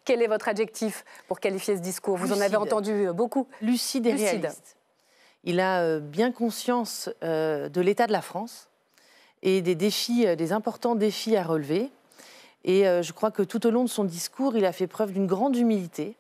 Quel est votre adjectif pour qualifier ce discours? Vous en avez entendu beaucoup. Lucide et réaliste. Il a bien conscience de l'état de la France et des défis, des importants défis à relever. Et je crois que tout au long de son discours, il a fait preuve d'une grande humilité.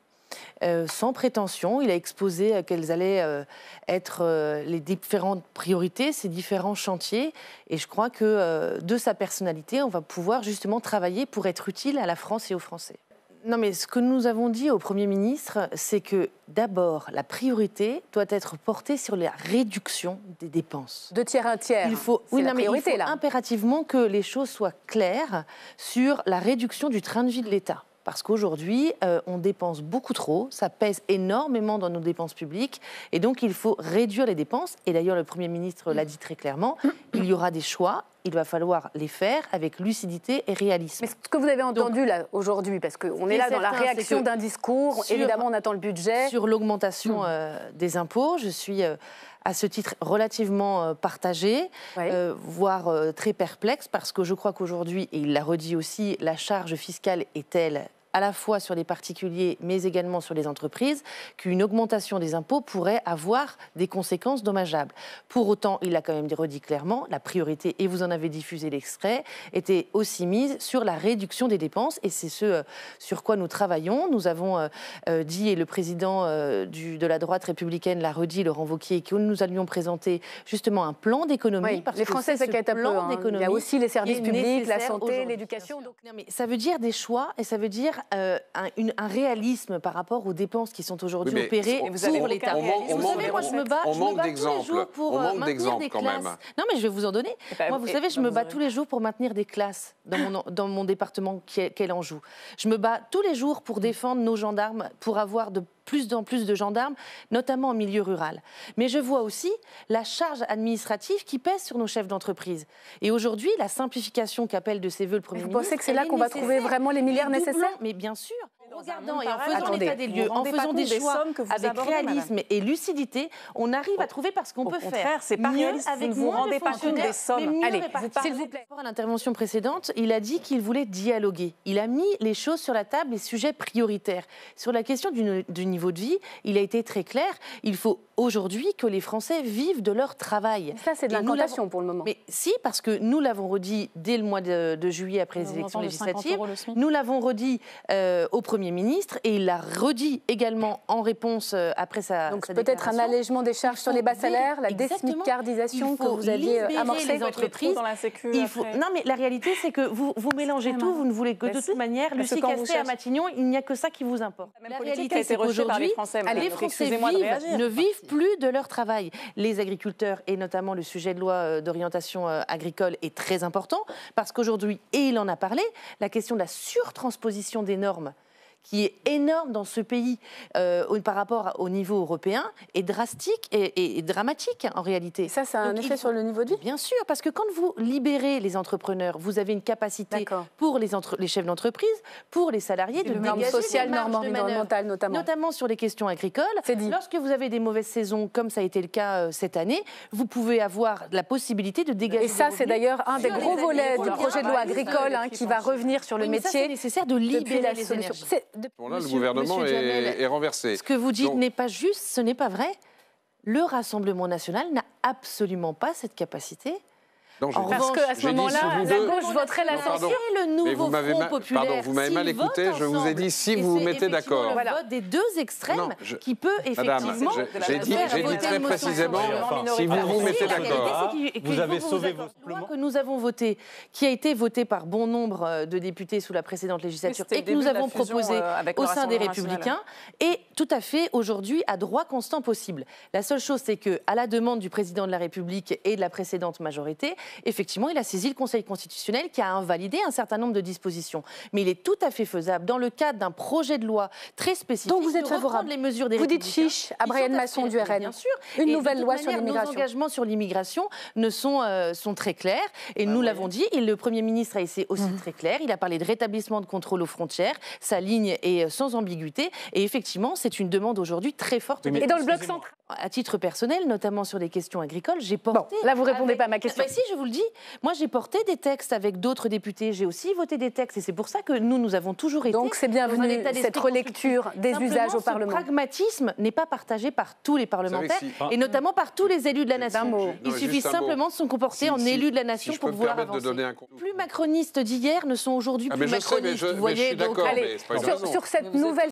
Sans prétention, il a exposé quelles allaient être les différentes priorités, ces différents chantiers. Et je crois que de sa personnalité, on va pouvoir justement travailler pour être utile à la France et aux Français. Non, mais ce que nous avons dit au Premier ministre, c'est que d'abord, la priorité doit être portée sur la réduction des dépenses. 2 tiers, 1 tiers. Il faut, il faut impérativement que les choses soient claires sur la réduction du train de vie de l'État. Parce qu'aujourd'hui, on dépense beaucoup trop, ça pèse énormément dans nos dépenses publiques, et donc il faut réduire les dépenses. Et d'ailleurs, le Premier ministre l'a dit très clairement, il y aura des choix, il va falloir les faire avec lucidité et réalisme. Mais ce que vous avez entendu là aujourd'hui, parce qu'on est là dans la réaction d'un discours, évidemment on attend le budget. Sur l'augmentation des impôts, je suis à ce titre relativement partagée, voire très perplexe, parce que je crois qu'aujourd'hui, et il l'a redit aussi, la charge fiscale est telle, à la fois sur les particuliers, mais également sur les entreprises, qu'une augmentation des impôts pourrait avoir des conséquences dommageables. Pour autant, il l'a quand même redit clairement, la priorité, et vous en avez diffusé l'extrait, était aussi mise sur la réduction des dépenses, et c'est ce sur quoi nous travaillons. Nous avons dit, et le président de la droite républicaine l'a redit, Laurent Wauquiez, que nous allions présenter justement un plan d'économie. Oui, les Français s'inquiètent un peu. Il y a aussi les services publics, la santé, l'éducation. Donc... Non, mais ça veut dire des choix, et ça veut dire un réalisme par rapport aux dépenses qui sont aujourd'hui opérées pour l'État. Vous savez, moi, je me bats tous les jours pour maintenir des classes. Non, mais je vais vous en donner. Moi, vous savez, je me bats tous les jours pour maintenir des classes dans mon département qu'est l'Anjou. Je me bats tous les jours pour défendre nos gendarmes, pour avoir de plus en plus de gendarmes, notamment en milieu rural. Mais je vois aussi la charge administrative qui pèse sur nos chefs d'entreprise. Et aujourd'hui, la simplification qu'appelle de ses voeux le Premier ministre... Vous pensez que c'est là qu'on va trouver vraiment les milliards nécessaires? Mais bien sûr. En regardant et en faisant l'état des lieux, en faisant des choix avec réalisme et lucidité, on arrive à trouver parce qu'on peut faire c'est pas réaliste, avec vous ne vous rendez pas compte des sommes. Allez, s'il vous plaît. À l'intervention précédente, il a dit qu'il voulait dialoguer. Il a mis les choses sur la table, les sujets prioritaires. Sur la question du niveau de vie, il a été très clair. Il faut aujourd'hui que les Français vivent de leur travail. Ça, c'est de l'incantation pour le moment. Mais si, parce que nous l'avons redit dès le mois de juillet après les élections législatives. Nous l'avons redit au Premier ministre et il l'a redit également en réponse après sa Donc peut-être un allègement des charges sur les bas salaires, la désmicardisation que vous aviez amorcée les entreprises. Dans la sécu, non, mais la réalité, c'est que vous mélangez tout, vous ne voulez que de toute manière, Lucie Castet à Matignon, il n'y a que ça qui vous importe. La réalité, c'est qu'aujourd'hui, les Français ne vivent plus de leur travail. Les agriculteurs, et notamment le sujet de loi d'orientation agricole, est très important, parce qu'aujourd'hui, et il en a parlé, la question de la surtransposition des normes, qui est énorme dans ce pays par rapport au niveau européen, est drastique et dramatique en réalité. Et ça a un effet sur le niveau de vie? Bien sûr, parce que quand vous libérez les entrepreneurs, vous avez une capacité pour les chefs d'entreprise, pour les salariés, de dégager des marges de manœuvre, notamment sur les questions agricoles. Lorsque vous avez des mauvaises saisons, comme ça a été le cas cette année, vous pouvez avoir la possibilité de dégager. Et ça, c'est d'ailleurs un des gros volets du projet de loi agricole qui va revenir sur le métier. C'est nécessaire de libérer les énergies. Bon, là, le gouvernement est renversé. Ce que vous dites n'est pas juste, ce n'est pas vrai. Le Rassemblement national n'a absolument pas cette capacité. Non, parce qu'à ce moment-là, la gauche voterait la censure. Le nouveau Front populaire. Pardon, vous m'avez mal écouté, je vous ai dit si vous vous mettez d'accord. Le vote des deux extrêmes qui peut effectivement... J'ai dit très précisément si vous vous mettez d'accord. Vous avez sauvé vos loi que nous avons votée, qui a été votée par bon nombre de députés sous la précédente législature et que nous avons proposée au sein des Républicains, est tout à fait aujourd'hui à droit constant possible. La seule chose, c'est qu'à la demande du président de la République et de la précédente majorité, effectivement, il a saisi le Conseil constitutionnel qui a invalidé un certain nombre de dispositions. Mais il est tout à fait faisable, dans le cadre d'un projet de loi très spécifique, donc vous êtes favorable. Les mesures des vous dites chiche à Brian Masson du RN. Bien sûr. Une nouvelle loi sur l'immigration. Nos engagements sur l'immigration sont très clairs. Et nous l'avons dit, et le Premier ministre a été aussi très clair. Il a parlé de rétablissement de contrôle aux frontières. Sa ligne est sans ambiguïté. Et effectivement, c'est une demande aujourd'hui très forte. Et dans le bloc central? À titre personnel, notamment sur les questions agricoles, j'ai porté... Bon, là, vous ne répondez pas à ma question. Si, je je vous le dis, moi j'ai porté des textes avec d'autres députés, j'ai aussi voté des textes et c'est pour ça que nous avons toujours été... Donc c'est bienvenu cette relecture des usages au Parlement. Le pragmatisme n'est pas partagé par tous les parlementaires et notamment par tous les élus de la nation. Il suffit simplement de se comporter en élu de la nation pour vouloir avancer. Plus macronistes d'hier ne sont aujourd'hui plus macronistes. Vous voyez, donc, sur cette nouvelle